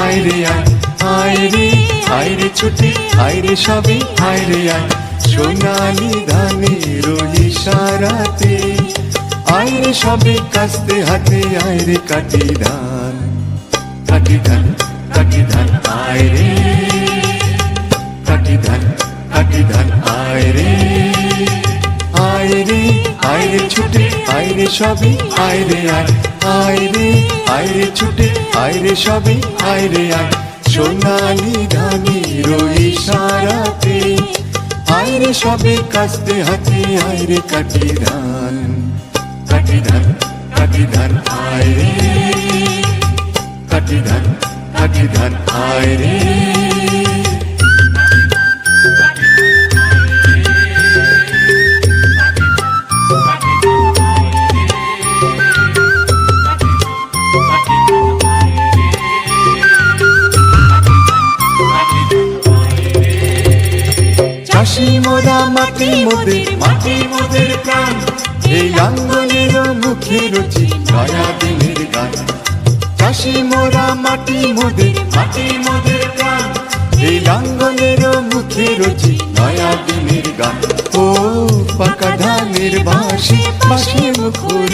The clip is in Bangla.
আয় রে আয়, আয় রে আয় রে ছুটে আয় রে সবে আয় রে আয়, সোনালি ধানের ইশারাতে আয় রে সবে কাস্তে হাতে আয় রে কাটি ধান, কাটি ধান কাটি ধান আয় রে, কাটি ধান কাটি ধান আয় রে, আয় রে আয় রে ছুটে আয় রে সবে আয় রে আয়, আয় রে আয় রে ছুটে আয় রে সবে আয় রে আয়, সোনালি ধানের ইশারাতে আয় রে সবে কাস্তে হাতে আয় রে কাটি ধান, কাটি ধান কাটি ধান আয় রে, কাটি ধান কাটি ধান আয় রে। চাষি মোরা মাটি মোদের, মাটি মোদের প্রাণ, এই লাঙ্গলের মুখে রচি নয়া দিনের গান। চাষি মোরা মাটি মোদের, মাটি মোদের প্রাণ, এই লাঙ্গলের মুখে রচি নয়া দিনের গান। ও পাকা ধানের বাঁশি বাঁশি মুখর